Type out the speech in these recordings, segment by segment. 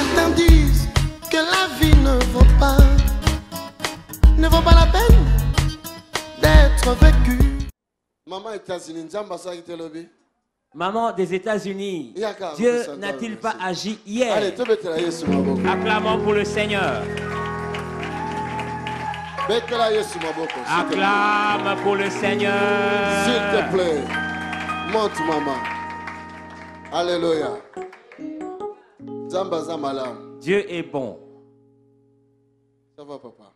Certains disent que la vie ne vaut pas la peine d'être vécue. Maman États-Unis, Maman des États-Unis, Dieu n'a-t-il pas agi hier? Acclamons pour le Seigneur. Acclame pour le Seigneur. S'il te plaît, monte maman. Alléluia. Dieu est bon. Ça va papa?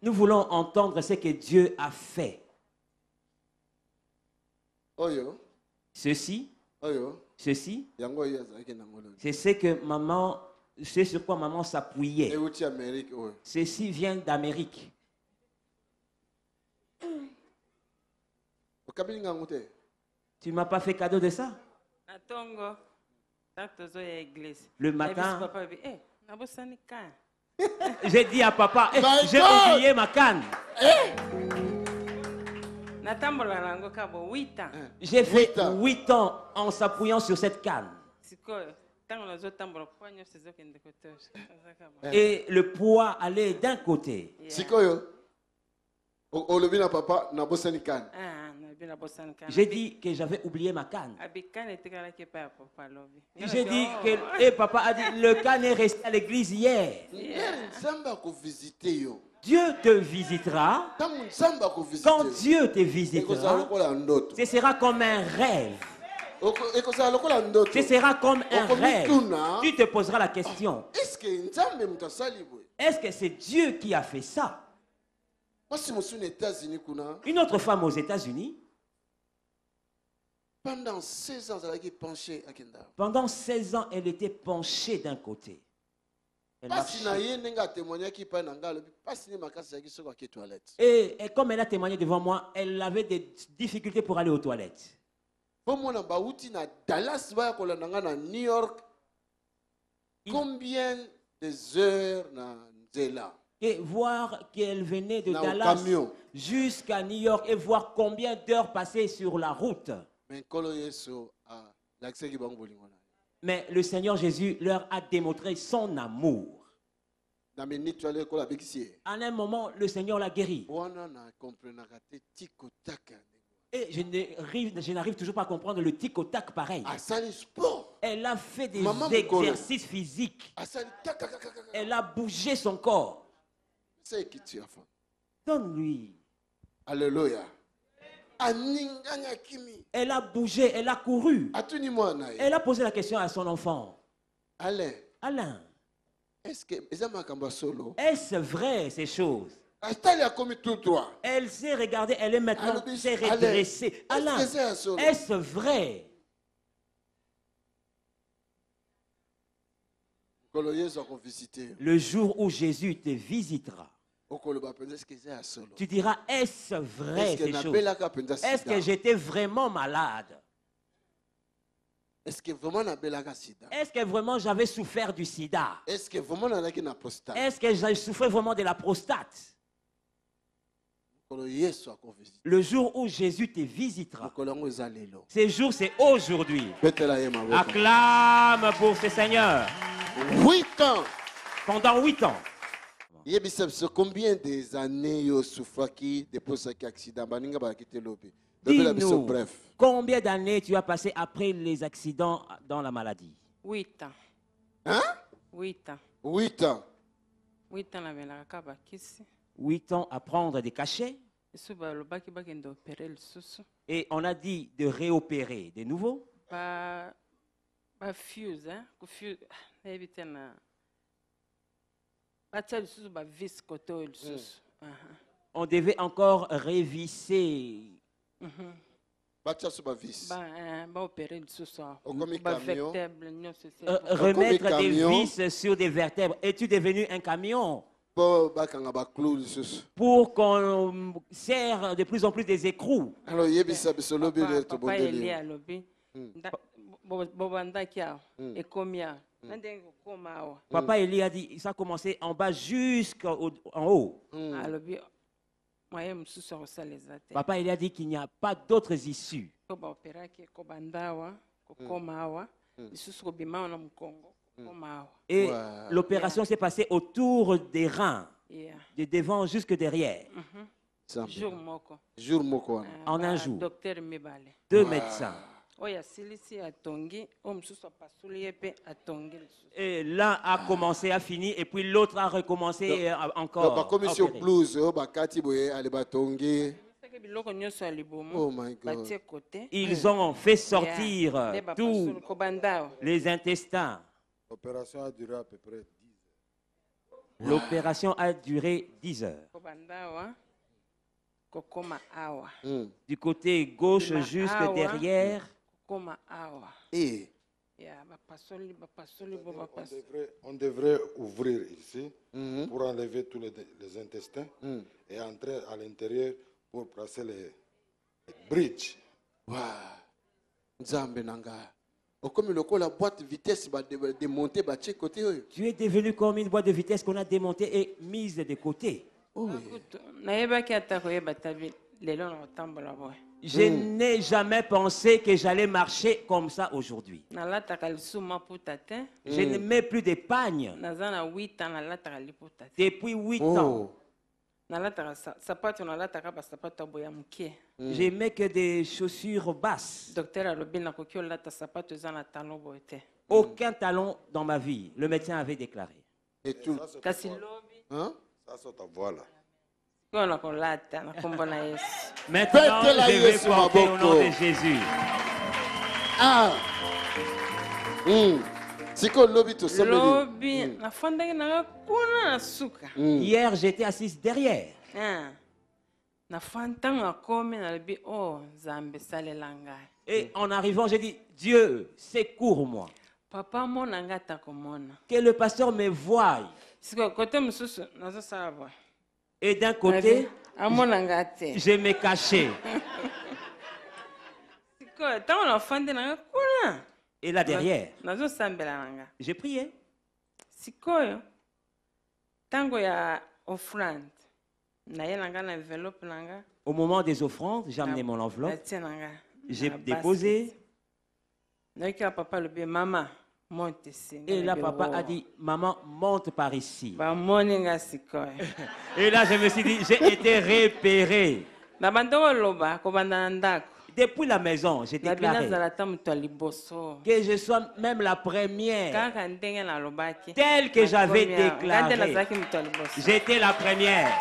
Nous voulons entendre ce que Dieu a fait. Ceci, c'est ce que maman, c'est sur quoi maman s'appuyait. Ceci vient d'Amérique. Tu ne m'as pas fait cadeau de ça? Le matin, j'ai dit à papa, j'ai oublié ma canne. J'ai fait 8 ans en s'appuyant sur cette canne. Et le poids allait d'un côté. J'ai dit que j'avais oublié ma canne. J'ai dit que et papa a dit le canne est resté à l'église hier. Dieu te visitera. Quand Dieu te visitera, ce sera comme un rêve. Ce sera comme un rêve. Tu te poseras la question. Est-ce que c'est Dieu qui a fait ça? Une autre femme aux États-Unis, pendant 16 ans, elle était penchée d'un côté. Et comme elle a témoigné devant moi, elle avait des difficultés pour aller aux toilettes. Combien de heures et voir qu'elle venait de Dallas jusqu'à New York et voir combien d'heures passées sur la route. Mais le Seigneur Jésus leur a démontré son amour. À un moment, le Seigneur l'a guéri. Et je n'arrive toujours pas à comprendre le tic au tac pareil. Elle a fait des exercices physiques. Elle a bougé son corps. Donne-lui. Alléluia. Elle a bougé, elle a couru. Elle a posé la question à son enfant. Alain, est-ce vrai ces choses? Elle s'est regardée, elle est maintenant s'est redressée. Alain, est-ce vrai? Le jour où Jésus te visitera, tu diras, est-ce vrai ces choses? Est-ce que j'étais vraiment malade? Est-ce que vraiment j'avais souffert du sida? Est-ce que j'ai souffert vraiment de la prostate? Le jour où Jésus te visitera, ce jour c'est aujourd'hui. Acclame pour ce Seigneur. 8 ans. Pendant 8 ans. Combien des années vous souffrez depuis cet accident? Dis-nous, combien d'années tu as passé après les accidents dans la maladie? 8 ans. Hein? 8 ans. 8 ans. 8 ans. 8 ans à prendre des cachets. Et on a dit de réopérer de nouveau. On devait encore révisser. Remettre des vis sur des vertèbres. Es-tu devenu un camion? Pour qu'on serre de plus en plus des écrous. Papa Eli a dit, ça a commencé en bas jusqu'en haut. Papa Eli a dit qu'il n'y a pas d'autres issues. Et l'opération s'est passée autour des reins, de devant jusque derrière. En un jour. 2 médecins. Et l'un a commencé, a fini, et puis l'autre a recommencé encore. Comme sur blues, oh my God. Ils ont fait sortir tous les intestins. L'opération a duré à peu près 10 heures. L'opération a duré 10 heures. Du côté gauche jusque derrière. Et on devrait ouvrir ici pour enlever tous les intestins et entrer à l'intérieur pour placer les bridges. comme la boîte de vitesse démontée, côté. Tu es devenu comme une boîte de vitesse qu'on a démontée et mise de côté. Je n'ai jamais pensé que j'allais marcher comme ça aujourd'hui. Je ne mets plus de pagne depuis 8 ans. Je mets que des chaussures basses. Aucun talon dans ma vie. Le médecin avait déclaré. Et tout. Ça saute ta voix là. Maintenant, je vais porter au nom de Jésus. Ah. Hier, j'étais assise derrière. Et en arrivant, j'ai dit, Dieu, secours-moi. Que le pasteur me voie. Et d'un côté, je me cachais. Et là derrière, j'ai prié. Au moment des offrandes, j'ai amené mon enveloppe. J'ai déposé. Et là, papa a dit, maman, monte par ici. Et là, je me suis dit, j'ai été repéré. Depuis la maison, j'ai déclaré que je sois même la première. Telle que j'avais déclaré. J'étais la première.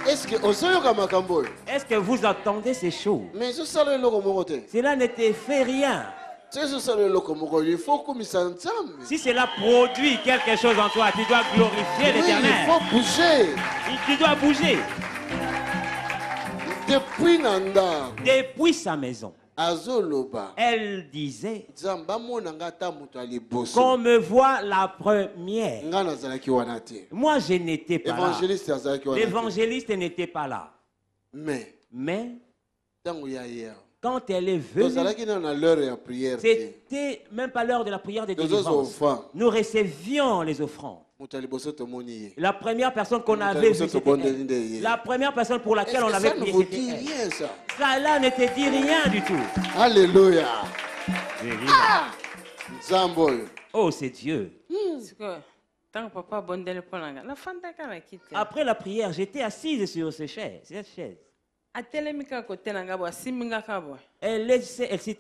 Est-ce que vous entendez ces choses? Cela ne te fait rien. Si cela produit quelque chose en toi, tu dois glorifier l'Éternel. Il faut bouger. Tu dois bouger. Depuis sa maison, elle disait qu'on me voit la première. Moi, je n'étais pas là. L'évangéliste n'était pas là. Mais quand elle est venue, c'était même pas l'heure de la prière de délivrance. Nous recevions les offrandes. La première personne qu'on avait vue, c'était la première personne pour laquelle on avait prié, c'était elle. Cela ne te dit rien du tout. Alléluia. Oh, c'est Dieu. Après la prière, j'étais assise sur cette chaise.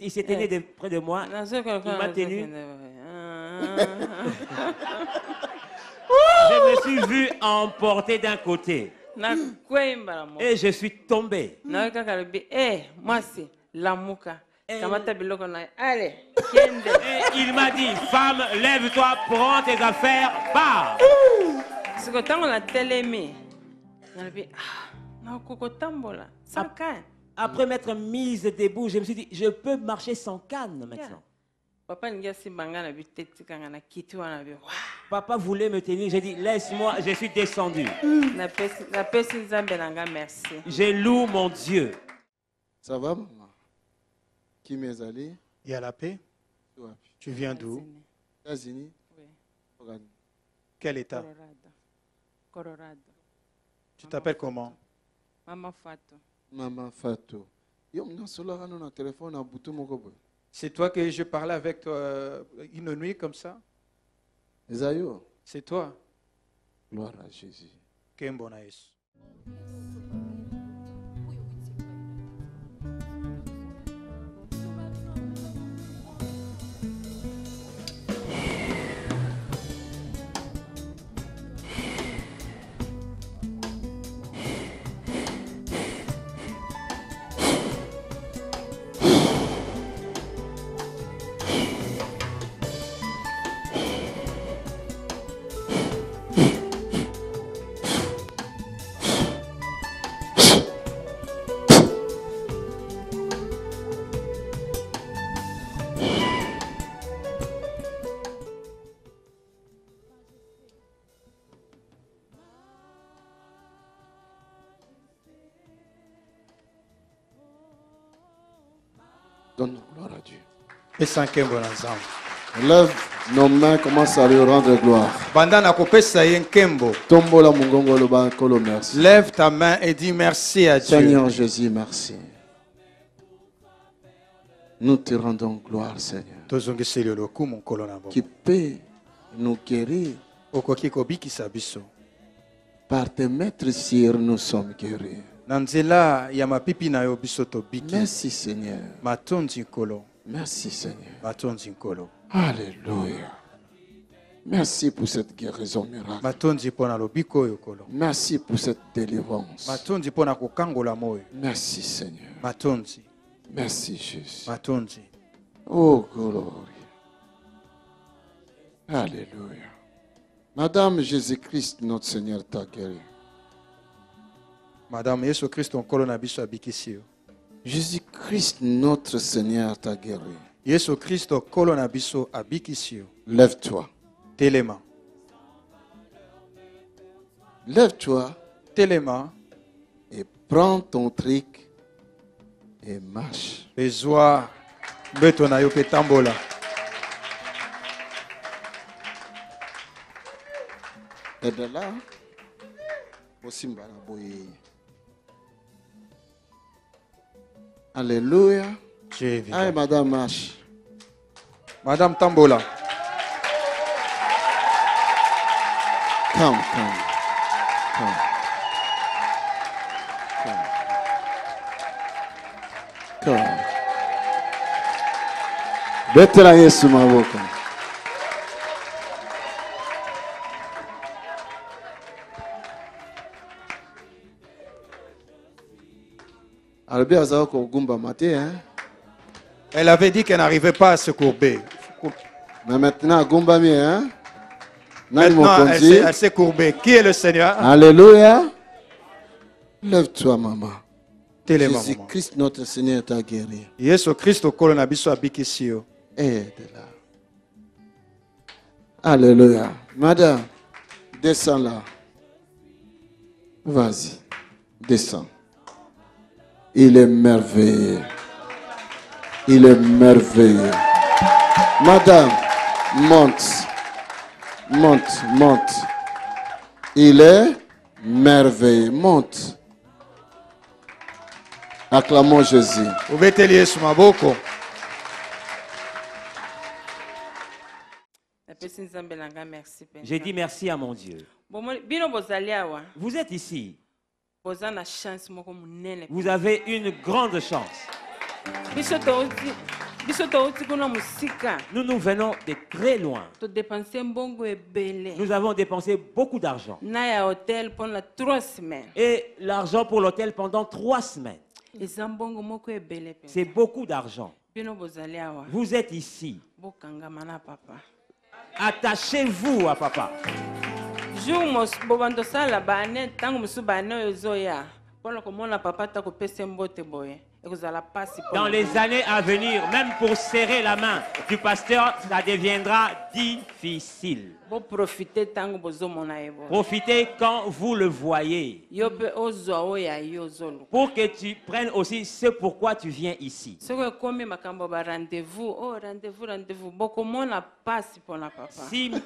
Il s'est tenu près de moi. Il m'a tenu. Je me suis vu emporter d'un côté. Et je suis tombé. Et il m'a dit, femme, lève-toi, prends tes affaires, pars. Après m'être mise debout, je me suis dit, je peux marcher sans canne maintenant. Papa voulait me tenir, j'ai dit, laisse-moi, je suis descendu. Je loue mon Dieu. Ça va, maman? Qui m'est allé? Il y a la paix. Tu viens d'où? États-Unis. Oui. Quel état? Colorado. Tu t'appelles comment? Maman Fatou. Maman Fatou. Yo, mna sola kano na téléphone na butu moko boy. C'est toi que je parlais avec toi une nuit comme ça? C'est toi. Gloire à Jésus. Kembo na Yesu. Donne gloire à Dieu. Et sans Kembo ensemble. Lève nos mains, commence à lui rendre gloire. Bandana kopesa yen Kembo. Tombola mungongo loba kolo merci. Lève ta main et dis merci à Dieu. Seigneur Jésus, merci. Nous te rendons gloire, Seigneur. Qui peut nous guérir. Par tes maîtres sires, nous sommes guéris. Merci, Seigneur. Merci, Seigneur. Alléluia. Merci pour cette guérison miracle. Merci pour cette délivrance. Merci, Seigneur. Merci, Jésus. Oh, gloire. Alléluia. Madame Jésus-Christ, notre Seigneur, t'a guéri. Madame Jésus-Christ, on colonne abisso abikisio. Jésus-Christ, notre Seigneur, t'a guéri. Jésus-Christ, on colonne abisso abikisio. Lève-toi. Téléma. Lève-toi. Téléma. Et prends ton trick et marche. Besoin. Betona yope tambola. Et de là, Osimbala boye. Alléluia. Allez, madame, marche. Madame Tambola. Come. Betela Yesu maboko. Elle avait dit qu'elle n'arrivait pas à se courber. Mais maintenant, hein? Maintenant, elle s'est courbée. Qui est le Seigneur? Alléluia. Lève-toi, maman. Jésus-Christ, notre Seigneur, t'a guéri. Jésus-Christ, au colon abisso abikisio. Aide-la. Alléluia. Madame, descends là. Vas-y, descends. Il est merveilleux. Il est merveilleux. Madame, monte. Il est merveilleux. Monte. Acclamons Jésus. J'ai dit merci à mon Dieu. Vous êtes ici. Vous avez une grande chance. Nous venons de très loin. Nous avons dépensé beaucoup d'argent. Et l'argent pour l'hôtel pendant 3 semaines. C'est beaucoup d'argent. Vous êtes ici. Attachez-vous à papa. Dans les années à venir, même pour serrer la main du pasteur, ça deviendra difficile. Profitez quand vous le voyez. Pour que tu prennes aussi ce pourquoi tu viens ici. Si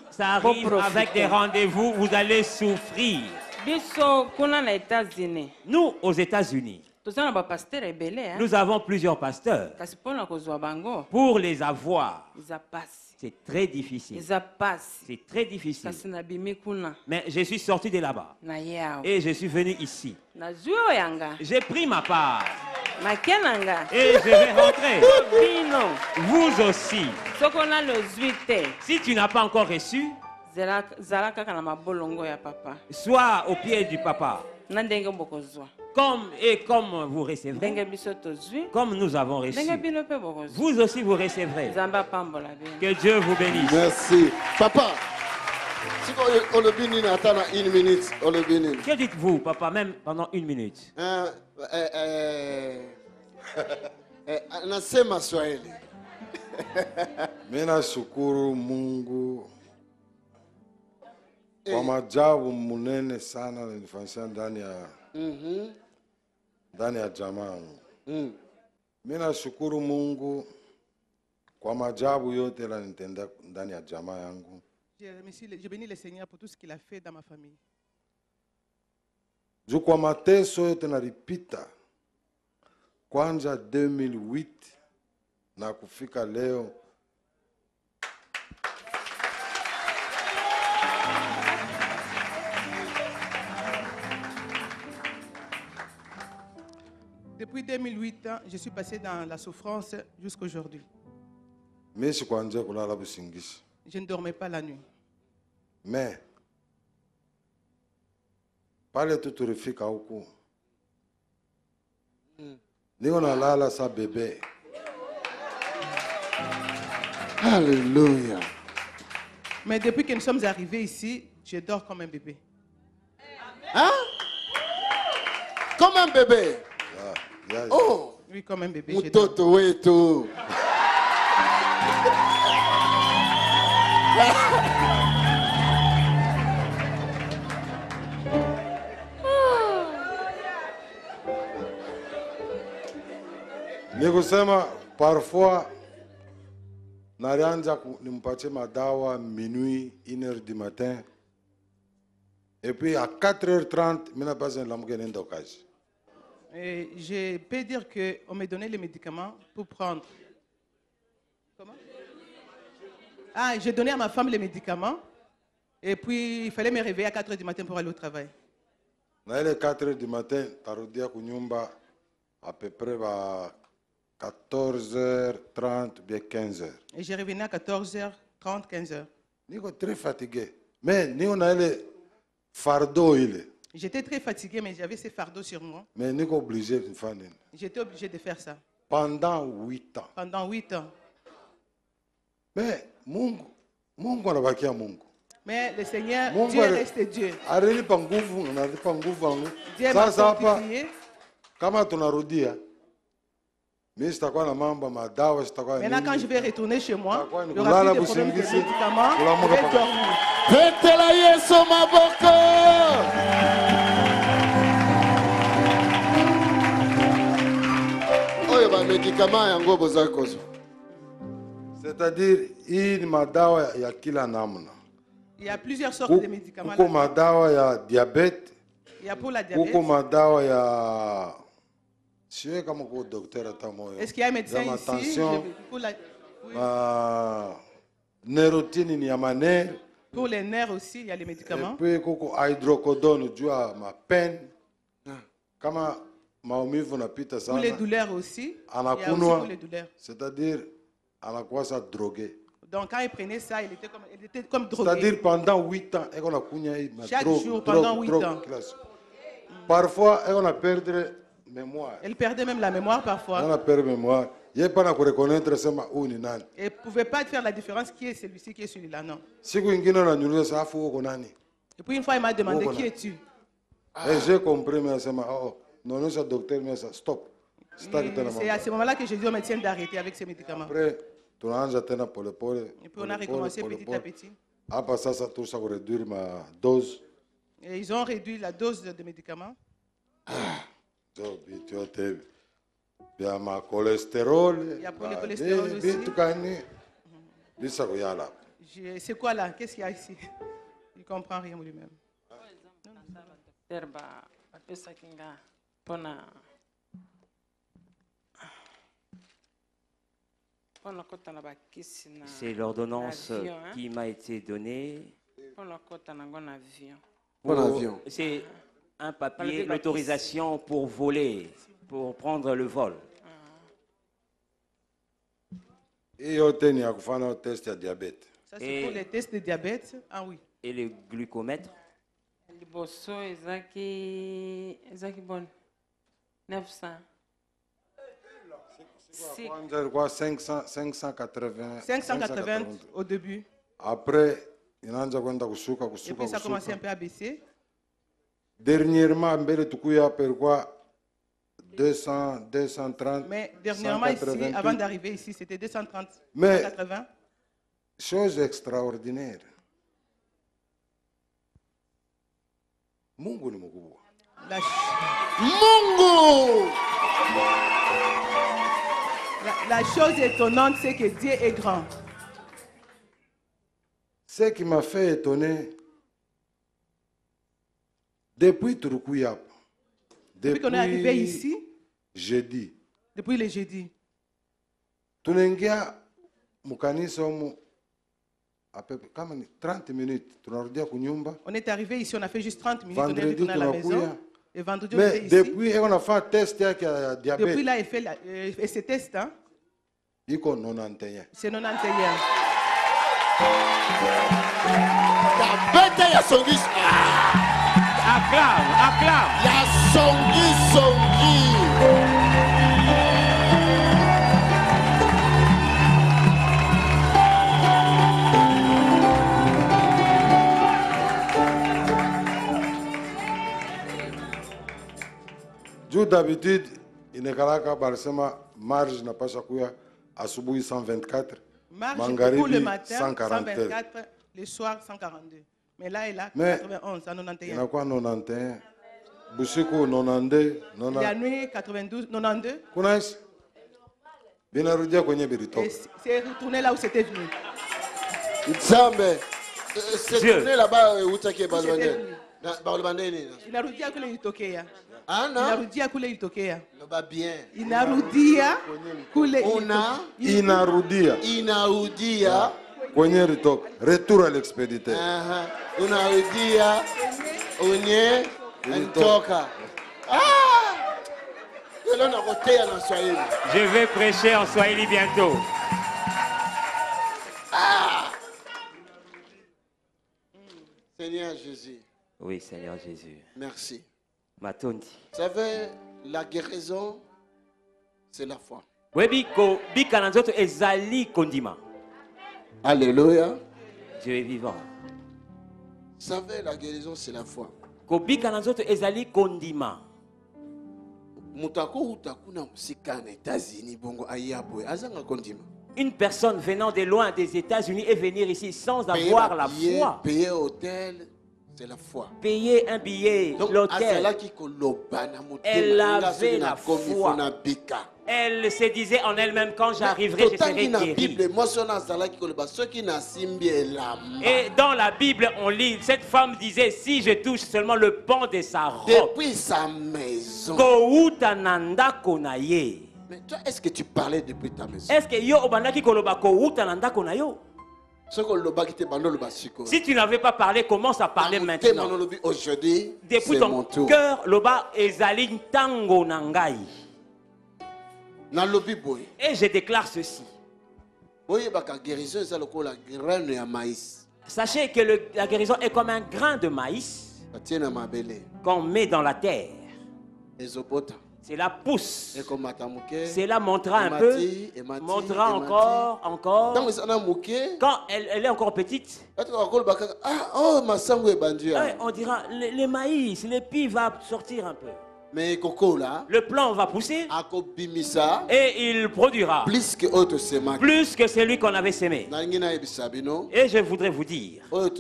ça arrive avec des rendez-vous, vous allez souffrir. Nous, aux États-Unis, Nous avons plusieurs pasteurs. Pour les avoir, c'est très difficile. C'est très difficile. Mais je suis sorti de là-bas. Et je suis venu ici. J'ai pris ma part. Et je vais rentrer. Vous aussi. Si tu n'as pas encore reçu, sois au pied du papa. Comme vous recevrez, comme nous avons reçu, vous aussi vous recevrez. Que Dieu vous bénisse. Merci. Papa, que dites-vous, papa, même pendant 1 minute? Nasema Swahili. Mimi nashukuru Mungu kwa maajabu munene sana alinifanyia ndani ya jamaa yangu. Mimi nashukuru Mungu kwa maajabu yote alinitendea ndani ya jamaa yangu. Je bénis le Seigneur pour tout ce qu'il a fait dans ma famille. Juu kwa mateso yote nalipita kwanza 2008 na kufika leo. Depuis 2008, je suis passé dans la souffrance jusqu'à aujourd'hui. Je ne dormais pas la nuit. Mais, pale tuturifika huku, niko nalala sa bébé. Alléluia. Mais depuis que nous sommes arrivés ici, je dors comme un bébé. Hein? Comme un bébé? Yes. Oh! Oui, comme un bébé. Mutoto wetu. Nikusema parfois nalianza nimpatie madawa minuit 1h du matin et puis à 4h30 mina besoin la mugene ndokaji. Je peux dire qu'on m'a donné les médicaments pour prendre. Comment? Ah, j'ai donné à ma femme les médicaments et puis il fallait me réveiller à 4h du matin pour aller au travail. Na ile 4h du matin tarudia kunyumba à peu près à 14h30 bien 15h. Et j'ai revenu à 14h30, 15h. Niko très fatigué. Mais niko na ile fardeau ile. J'étais très fatigué, mais j'avais ces fardeaux sur moi. Mais niko obligé de faire. J'étais obligé de faire ça. Pendant 8 ans. Pendant 8 ans. Mais Mungu anabakia Mungu. Mais le Seigneur, Dieu reste Dieu. Alinipa nguvu, ananipa nguvu wangu. Sasa hapa kama tunarudia mimi sitakuwa na mambo madawa sitakuwa. Maintenant quand je vais retourner chez moi, il y aura plus de problèmes de médicaments. Je vais dormir. Petela Yesu maboko. Oyo ba médicaments yango bozako. C'est-à-dire hii ni madawa ya kila namna. Il y a plusieurs sortes de médicaments. Kuko madawa ya diabète. Il y a pour la diabète. Kuko madawa ya siwe kama kwa docteur atamoyo. Est-ce qu'il y a un médecin ici? Pour la Nerotine ni ya maner. Pour les nerfs aussi, il y a les médicaments. Et puis kuko hydrocodone jua ma peine. Kama maumivu napita sana. Pour les douleurs aussi. Anakunwa. Il y a aussi pour les douleurs. C'est-à-dire anakuwa sa drogué. Donc quand il prenait ça, il était comme drogué. C'est-à-dire pendant 8 ans, il a kunya chaque jour pendant 8 ans. Parfois, il a perdu mémoire. Elle perdait même la mémoire parfois. On a perdu mémoire. Il ne peut pas reconnaître ça ou ni nan. Et pouvait pas faire la différence qui est celui-ci qui est celui-là, non. Si vous avez un ça faut konani. Et puis une fois il m'a demandé qui es-tu. Et j'ai compris mais ça m'a non non c'est docteur mais ça stop. C'est à ce moment-là que j'ai dit au médecin d'arrêter avec ces médicaments. Après et puis on a recommencé petit à petit. Après ça tout ça réduire ma dose. Et ils ont réduit la dose de médicaments. Il y a ma cholestérol. Il y a pour le cholestérol aussi. C'est quoi là? Qu'est-ce qu'il y a ici? Il ne comprend rien lui-même. C'est l'ordonnance qui m'a été donnée. C'est un papier, l'autorisation pour voler, pour prendre le vol. Et le test de diabète. Ça, c'est pour les tests de diabète. Ah oui. Et le glucomètre. Le bosso est 900. 580 au début. Après, et puis ça a commencé un peu à baisser. Dernièrement, 230. Mais dernièrement, 180. Ici, avant d'arriver ici, c'était 230. Mais, 180. Chose extraordinaire. Mungu ni mkubwa. Mungu! La chose étonnante, c'est que Dieu est grand. Ce qui m'a fait étonner, depuis Turukuyap, depuis qu'on est arrivé ici, jeudi, depuis le jeudi, tunaingia mukanisa à peu près 30 minutes, tunarudia kunyumba. On est arrivé ici, on a fait juste 30 minutes, on est retourné à la maison. Et vendredi, mais depuis, on a fait un test à diabète. Depuis là, il fait ce test. Hein? Il est 91. C'est 91. Diabète, il y a son guise. Acclame, acclame. Il y a son guise. D'habitude, il n'est qu'à la marge n'a pas chaque asubuhi 124, pour le matin 124, le soir 142. Mais là, il a 91, 91. Il y a quoi 91? Busiku 92, la nuit 92, 92. Connais? C'est retourné là où c'était venu. C'est retourné là-bas où tu es Balbandé. Il a rudia kule ilitokea. Ana? Inarudia kule ilitokea. Loba bien. Inarudia kule inarudia kwenye ritoka. Retour à l'expéditeur. Unarudia unye ntoka. Je vais prêcher en Swahili bientôt. Seigneur Jésus. Oui, Seigneur Jésus. Merci. Matondi. Vous savez, la guérison, c'est la foi. Alléluia. Dieu est vivant. Vous savez, la guérison, c'est la foi. Une personne venant de loin des États-Unis et venir ici sans avoir la foi. Payer hôtel, c'est la foi. Payer un billet, l'hôtel. Elle avait la foi. Elle se disait en elle-même, quand j'arriverai, je serai guérie. Et dans la Bible, on lit, cette femme disait, si je touche seulement le pan de sa robe. Depuis sa maison. Mais toi, est-ce que tu parlais depuis ta maison? Est-ce que yo obandaki koloba kouta nanda konayo? Si tu n'avais pas parlé, commence à parler maintenant. Depuis ton cœur, loba ezali tango nangai. Et je déclare ceci. Sachez que la guérison est comme un grain de maïs qu'on met dans la terre. C'est la pousse. C'est la montra un peu. Montra encore. Quand elle est encore petite, on dira le maïs, l'épi va sortir un peu. Mais coco là, le plant va pousser et il produira plus que celui qu'on avait semé. Et je voudrais vous dire, c'est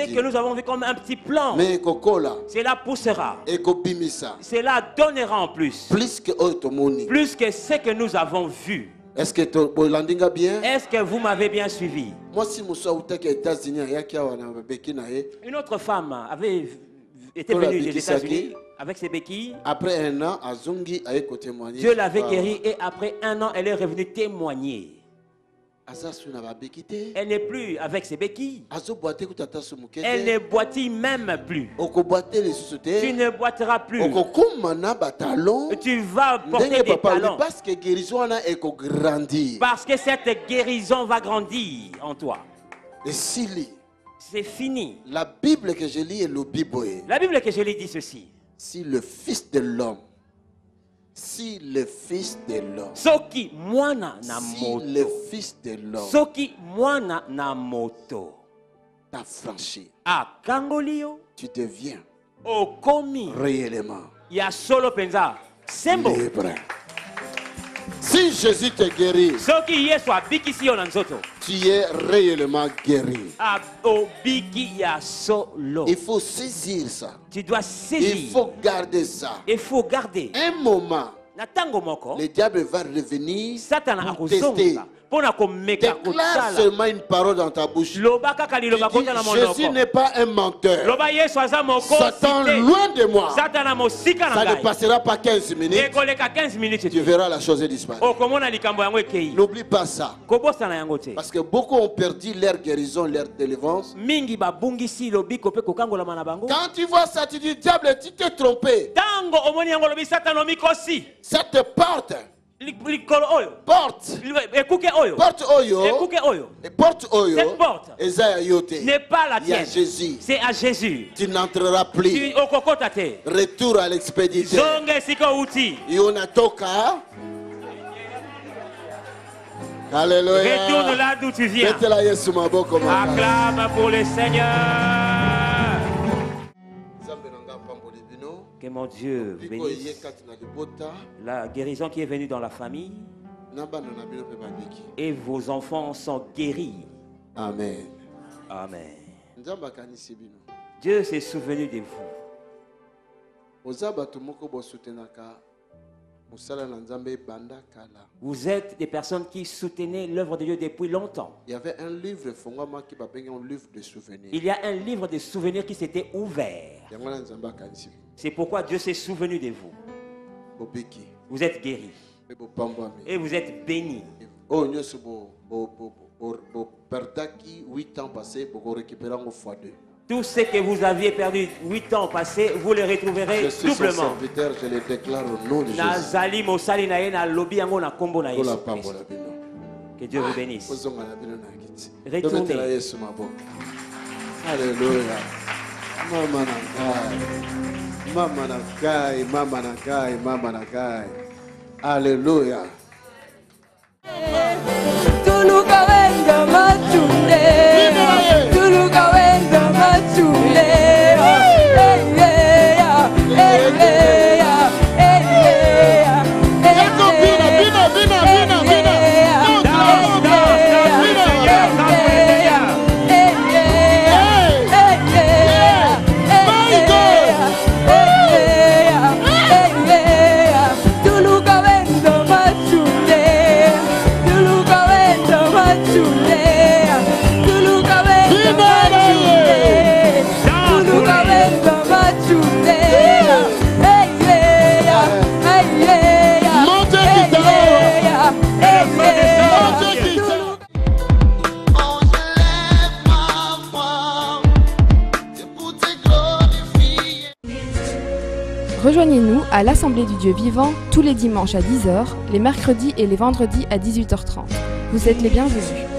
que nous avons vu comme un petit plant. Cela poussera. Cela donnera en plus que ce que nous avons vu. Est-ce que bien? Est-ce que vous m'avez bien suivi? Moi, si une autre femme avait était venue des États-Unis Avec ses béquilles. Après un an, Azungi a témoigné. Dieu l'avait guérie et après un an, elle est revenue témoigner. Elle n'est plus avec ses béquilles. Elle ne boitille même plus. Tu ne boiteras plus. Tu vas porter des talons. Parce que cette guérison va grandir en toi. C'est fini. La Bible que je lis est le Bible. La Bible que je lis dit ceci. Si le Fils de l'homme, si le Fils de l'homme, Soki mwana na moto. Si le Fils de l'homme, Soki mwana na moto. T'as franchi. A kangolio. Tu deviens. Okomi. Réellement. Ya solo penza. Sembo. Libre. Si Jésus te guérit, tu es réellement guéri. Il faut saisir ça. Tu dois saisir. Il faut garder ça. Il faut garder. Un moment, le diable va revenir pour tester. Déclare seulement une parole dans ta bouche. Jésus n'est pas un menteur. Satan loin de moi. Ça ne passera pas 15 minutes. Tu verras la chose disparaître. N'oublie pas ça. Parce que beaucoup ont perdu leur guérison, leur délivrance. Quand tu vois ça, tu dis, diable, tu t'es trompé. Cette porte. Porte oyo. Cette porte n'est pas la tienne. Jésus. C'est à Jésus. Tu n'entreras plus. Retour à l'expédition. Yonatoka. Alléluia. Retourne là d'où tu viens. Acclame pour le Seigneur. Que mon Dieu bénisse la guérison qui est venue dans la famille. Et vos enfants sont guéris. Amen. Amen. Dieu s'est souvenu de vous. Vous êtes des personnes qui soutenaient l'œuvre de Dieu depuis longtemps. Il y avait un livre, un livre de souvenirs. Il y a un livre de souvenirs qui s'était ouvert. C'est pourquoi Dieu s'est souvenu de vous. Vous êtes guéris. Et vous êtes bénis. Tout ce que vous aviez perdu 8 ans passés, vous le retrouverez doublement. Je le déclare au nom de Jésus. Que Dieu vous bénisse. Retournez. Alléluia. Mama nakai. Alléluia. Tuluka wenda machule. Tuluka wenda machule. Rejoignez-nous à l'Assemblée du Dieu vivant tous les dimanches à 10h, les mercredis et les vendredis à 18h30. Vous êtes les bienvenus.